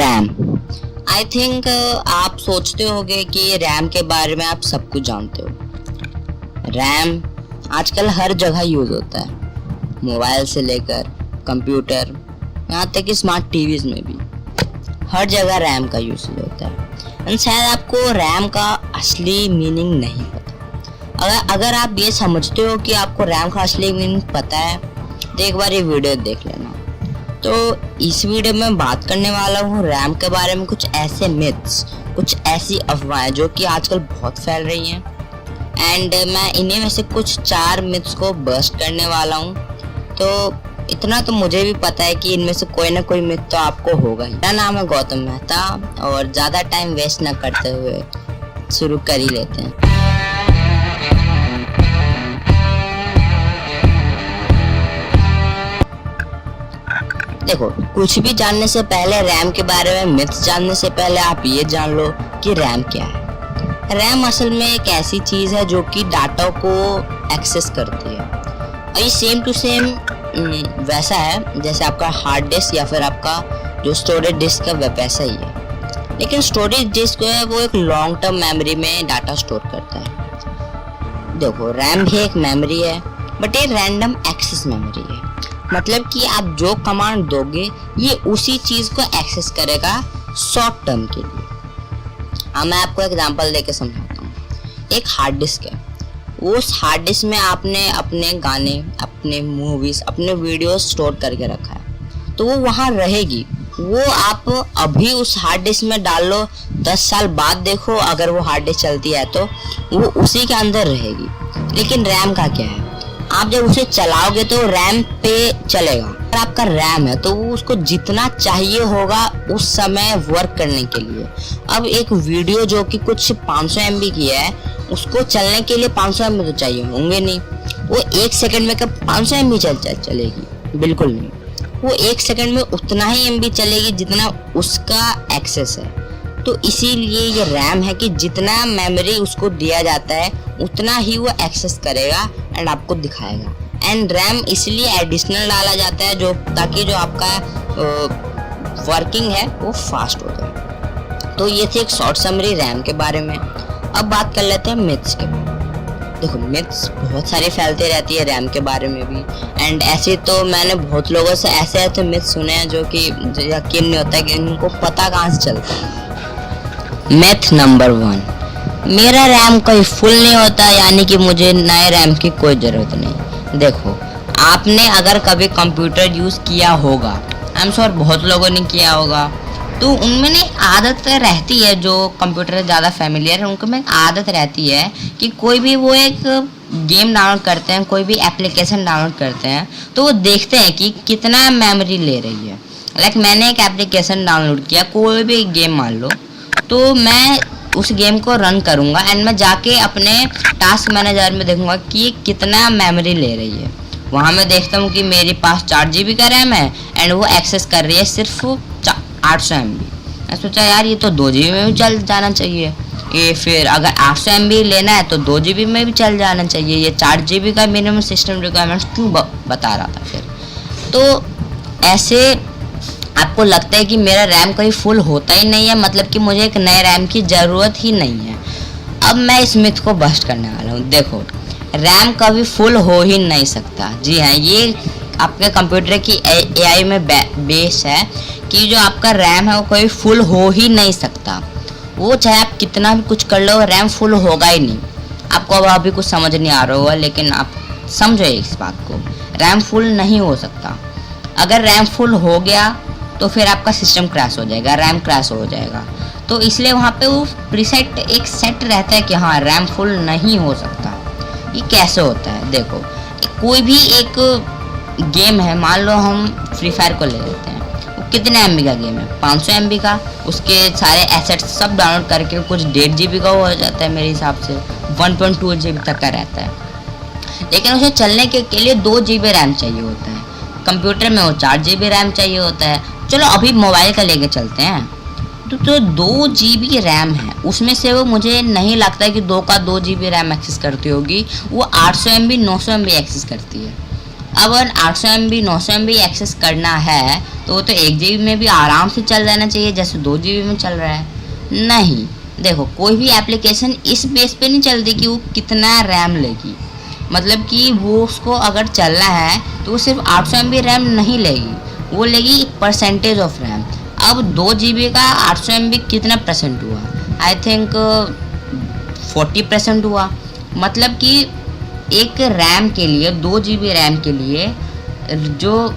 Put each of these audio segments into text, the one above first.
RAM. I think आप सोचते होंगे कि रैम के बारे में आप सब कुछ जानते हो। रैम आजकल हर जगह यूज़ होता है, मोबाइल से लेकर कंप्यूटर, यहाँ तक कि स्मार्ट टीवीज़ में भी हर जगह रैम का यूज़ होता है। एंड शायद आपको रैम का असली मीनिंग नहीं पता। अगर आप ये समझते हो कि आपको रैम का असली मीनिंग पता है तो एक बार ये वीडियो देख लेना। तो इस वीडियो में बात करने वाला हूँ रैम के बारे में, कुछ ऐसे मिथ्स, कुछ ऐसी अफवाहें जो कि आजकल बहुत फैल रही हैं। एंड मैं इन्हीं में से कुछ 4 मिथ्स को बस्ट करने वाला हूँ। तो इतना तो मुझे भी पता है कि इनमें से कोई ना कोई मिथ तो आपको होगा ही। मेरा नाम है गौतम मेहता और ज़्यादा टाइम वेस्ट ना करते हुए शुरू कर ही लेते हैं। देखो, कुछ भी जानने से पहले, रैम के बारे में मिथ्स जानने से पहले आप ये जान लो कि रैम क्या है। रैम असल में एक ऐसी चीज़ है जो कि डाटा को एक्सेस करती है। और ये सेम टू सेम वैसा है जैसे आपका हार्ड डिस्क या फिर आपका जो स्टोरेज डिस्क है वैसा ही है। लेकिन स्टोरेज डिस्क है वो एक लॉन्ग टर्म मेमोरी में डाटा स्टोर करता है। देखो, रैम भी एक मेमोरी है बट ये रैंडम एक्सेस मेमोरी है। मतलब कि आप जो कमांड दोगे ये उसी चीज़ को एक्सेस करेगा शॉर्ट टर्म के लिए। अब मैं आपको एग्जांपल देके समझाता हूँ। एक हार्ड डिस्क है, उस हार्ड डिस्क में आपने अपने गाने, अपने मूवीज़, अपने वीडियोस स्टोर करके रखा है, तो वो वहाँ रहेगी। वो आप अभी उस हार्ड डिस्क में डाल लो, 10 साल बाद देखो अगर वो हार्ड डिस्क चलती है तो वो उसी के अंदर रहेगी। लेकिन रैम का क्या है, आप जब उसे चलाओगे तो रैम पे चलेगा। अगर आपका रैम है तो वो उसको जितना चाहिए होगा उस समय वर्क करने के लिए। अब एक वीडियो जो कि कुछ 500 MB की है, उसको चलने के लिए 500 MB तो चाहिए होंगे नहीं। वो 1 सेकंड में कब 500 MB चलेगी? बिल्कुल नहीं। वो 1 सेकंड में उतना ही MB चलेगी जितना उसका एक्सेस है। तो इसीलिए ये रैम है कि जितना मेमोरी उसको दिया जाता है उतना ही वो एक्सेस करेगा एंड आपको दिखाएगा। एंड रैम इसलिए एडिशनल डाला जाता है जो ताकि जो आपका वर्किंग है वो फास्ट हो जाए। तो ये थी एक शॉर्ट समरी रैम के बारे में। अब बात कर लेते हैं मिथ्स के बारे में। देखो, मिथ्स बहुत सारी फैलती रहती है रैम के बारे में भी। एंड ऐसे तो मैंने बहुत लोगों से ऐसे मिथ्स सुने हैं जो कि यकीन नहीं होता है कि इनको पता कहाँ से चलता है। मिथ नंबर 1, मेरा रैम कोई फुल नहीं होता, यानी कि मुझे नए रैम की कोई ज़रूरत नहीं। देखो, आपने अगर कभी कंप्यूटर यूज़ किया होगा, आई एम श्योर बहुत लोगों ने किया होगा, तो उनमें ना आदत रहती है, जो कंप्यूटर से ज़्यादा फैमिलियर है उनको में आदत रहती है कि कोई भी वो एक गेम डाउनलोड करते हैं, कोई भी एप्लीकेशन डाउनलोड करते हैं, तो वो देखते हैं कि कितना मेमोरी ले रही है। लाइक मैंने एक एप्लीकेशन डाउनलोड किया, कोई भी गेम मान लो, तो मैं उस गेम को रन करूँगा एंड मैं जाके अपने टास्क मैनेजर में देखूँगा कि कितना मेमोरी ले रही है। वहाँ मैं देखता हूँ कि मेरे पास 4 GB का रैम है एंड वो एक्सेस कर रही है सिर्फ 800 MB। मैं सोचा यार ये तो 2 GB में भी चल जाना चाहिए। ये फिर अगर 800 MB लेना है तो 2 GB में भी चल जाना चाहिए। ये 4 GB का मिनिमम सिस्टम रिक्वायरमेंट क्यों बता रहा था फिर? तो ऐसे आपको लगता है कि मेरा रैम कहीं फुल होता ही नहीं है, मतलब कि मुझे एक नए रैम की ज़रूरत ही नहीं है। अब मैं इस मिथ को बस्ट करने वाला हूँ। देखो, रैम कभी फुल हो ही नहीं सकता। जी हाँ, ये आपके कंप्यूटर की AI में बेस है कि जो आपका रैम है वो कभी फुल हो ही नहीं सकता। वो चाहे आप कितना भी कुछ कर लो, रैम फुल होगा ही नहीं। आपको अब अभी कुछ समझ नहीं आ रहा होगा, लेकिन आप समझो इस बात को, रैम फुल नहीं हो सकता। अगर रैम फुल हो गया तो फिर आपका सिस्टम क्रैश हो जाएगा, रैम क्रैश हो जाएगा। तो इसलिए वहाँ पे वो प्रीसेट एक सेट रहता है कि हाँ रैम फुल नहीं हो सकता। ये कैसे होता है? देखो, कोई भी एक गेम है, मान लो हम फ्री फायर को ले लेते हैं, वो कितने MB का गेम है? 500 MB का। उसके सारे एसेट्स सब डाउनलोड करके कुछ 1.5 GB का हो जाता है, मेरे हिसाब से 1.2 GB तक का रहता है। लेकिन उसे चलने के लिए 2 GB रैम चाहिए होता है। कंप्यूटर में वो 4 GB रैम चाहिए होता है। चलो अभी मोबाइल का लेके चलते हैं, तो 2 GB रैम है, उसमें से वो मुझे नहीं लगता है कि 2 GB रैम एक्सेस करती होगी। वो 800 MB 900 MB एक्सेस करती है। अब 800 MB 900 MB एक्सेस करना है तो वो तो 1 GB में भी आराम से चल जाना चाहिए, जैसे 2 GB में चल रहा है। नहीं, देखो कोई भी एप्लीकेशन इस बेस पे नहीं चलती कि वो कितना रैम लेगी। मतलब कि वो उसको अगर चलना है तो वो सिर्फ 800 MB रैम नहीं लेगी, वो लेगी परसेंटेज ऑफ रैम। अब 2 GB का 800 MB कितना परसेंट हुआ? आई थिंक 40% हुआ। मतलब कि एक रैम के लिए 2 GB रैम के लिए जो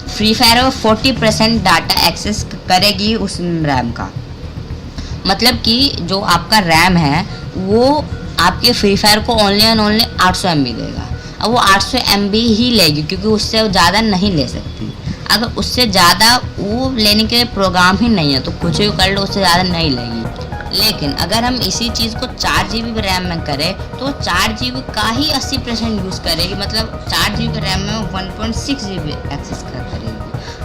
फ्री फायर है वो 40% डाटा एक्सेस करेगी उस रैम का। मतलब कि जो आपका रैम है वो आपके फ्री फायर को ओनली एंड ओनली 800 MB देगा। अब वो 800 MB ही लेगी क्योंकि उससे ज़्यादा नहीं ले सकती। अगर उससे ज़्यादा वो लेने के लिए प्रोग्राम ही नहीं है तो कुछ भी कर लो, उससे ज़्यादा नहीं लेगी। लेकिन अगर हम इसी चीज़ को 4 GB रैम में करें तो 4 GB का ही 80% यूज़ करेगी। मतलब 4 GB रैम में 1.6 GB एक्सेस करेगी।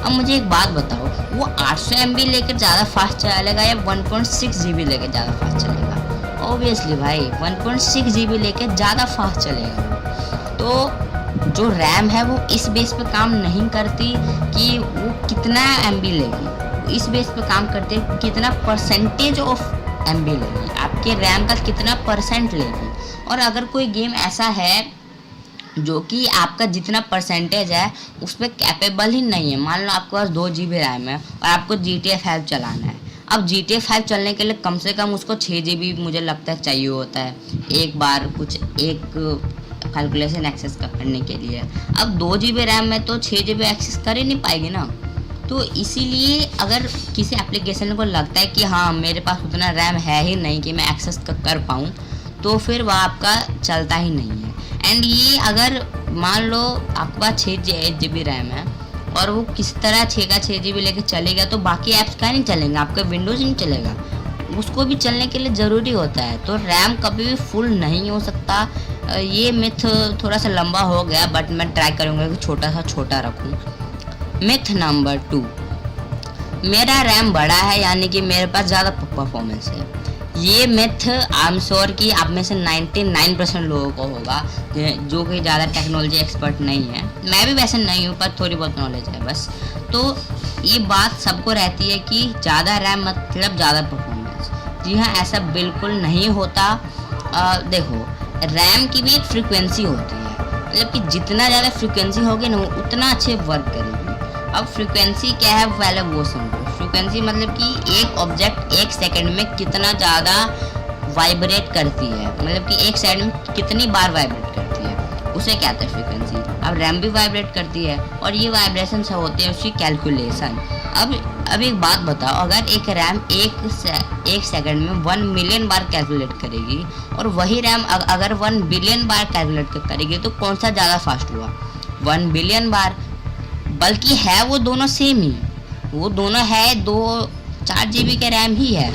अब मुझे एक बात बताओ, वो 800 MB लेकर ज़्यादा फास्ट चलेगा या 1.6 GB लेकर ज़्यादा फास्ट चलेगा? ऑब्वियसली भाई 1.6 GB लेकर ज़्यादा फास्ट चलेगा। तो जो रैम है वो इस बेस पे काम नहीं करती कि वो कितना MB लेगी, इस बेस पे काम करते हैं कितना परसेंटेज ऑफ MB लेगी, आपके रैम का कितना परसेंट लेगी। और अगर कोई गेम ऐसा है जो कि आपका जितना परसेंटेज है उस पर कैपेबल ही नहीं है, मान लो आपके पास 2 GB रैम है और आपको GTA 5 चलाना है। अब GTA 5 चलने के लिए कम से कम उसको 6 GB मुझे लगता है चाहिए होता है एक बार कुछ एक कैलकुलेशन एक्सेस करने के लिए। अब 2 GB रैम में तो 6 GB एक्सेस कर ही नहीं पाएगी ना। तो इसीलिए अगर किसी एप्लीकेशन को लगता है कि हाँ मेरे पास उतना रैम है ही नहीं कि मैं एक्सेस कर पाऊँ, तो फिर वह आपका चलता ही नहीं है। एंड ये अगर मान लो आपके पास 6 GB रैम है और वो किस तरह 6 का 6 GB लेके चलेगा तो बाकी ऐप्स का नहीं चलेगा, आपका विंडोज़ नहीं चलेगा, उसको भी चलने के लिए ज़रूरी होता है। तो रैम कभी भी फुल नहीं हो सकता। ये मिथ थोड़ा सा लंबा हो गया बट मैं ट्राई करूँगा कि छोटा रखूँ। मिथ नंबर 2, मेरा रैम बड़ा है यानी कि मेरे पास ज़्यादा परफॉर्मेंस है। ये मिथ आई एम श्योर कि आप में से 99% लोगों को होगा जो कि ज़्यादा टेक्नोलॉजी एक्सपर्ट नहीं है। मैं भी वैसे नहीं हूँ पर थोड़ी बहुत नॉलेज है बस। तो ये बात सबको रहती है कि ज़्यादा रैम मतलब ज़्यादा परफॉर्मेंस। जी हाँ, ऐसा बिल्कुल नहीं होता। देखो रैम की भी एक फ्रीक्वेंसी होती है, मतलब कि जितना ज़्यादा फ्रीक्वेंसी होगी ना वो उतना अच्छे वर्क करेगी। अब फ्रीक्वेंसी क्या है पहले वो समझो। फ्रीक्वेंसी मतलब कि एक ऑब्जेक्ट 1 सेकंड में कितना ज़्यादा वाइब्रेट करती है, मतलब कि 1 सेकंड में कितनी बार वाइब्रेट करती है, उसे कहते हैं फ्रीक्वेंसी। अब रैम भी वाइब्रेट करती है और ये वाइब्रेशन से होती है उसकी कैलकुलेशन। अब एक बात बताओ, अगर एक रैम एक सेकंड में 1 मिलियन बार कैलकुलेट करेगी और वही रैम अगर 1 बिलियन बार कैलकुलेट करेगी तो कौन सा ज़्यादा फास्ट हुआ? 1 बिलियन बार। बल्कि है वो दोनों सेम ही, वो दोनों है 4 GB के रैम ही है,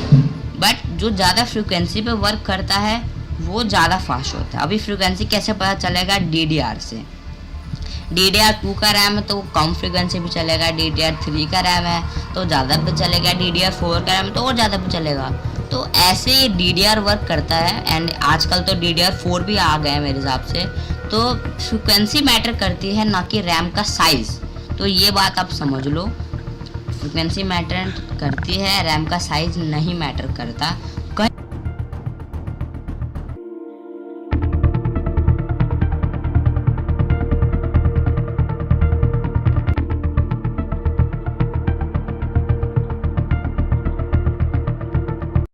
बट जो ज़्यादा फ्रीक्वेंसी पे वर्क करता है वो ज़्यादा फास्ट होता है। अभी फ्रीक्वेंसी कैसे पता चलेगा? DDR से। DDR2 का रैम है तो वो कम फ्रीक्वेंसी पे चलेगा, DDR3 का रैम है तो ज़्यादा पे चलेगा, DDR4 का रैम है तो और ज़्यादा पे चलेगा। तो ऐसे DDR वर्क करता है। एंड आजकल तो DDR4 भी आ गए हैं मेरे हिसाब से। तो फ्रीक्वेंसी मैटर करती है ना कि रैम का साइज़। तो ये बात आप समझ लो, फ्रीक्वेंसी मैटर करती है, रैम का साइज़ नहीं मैटर करता।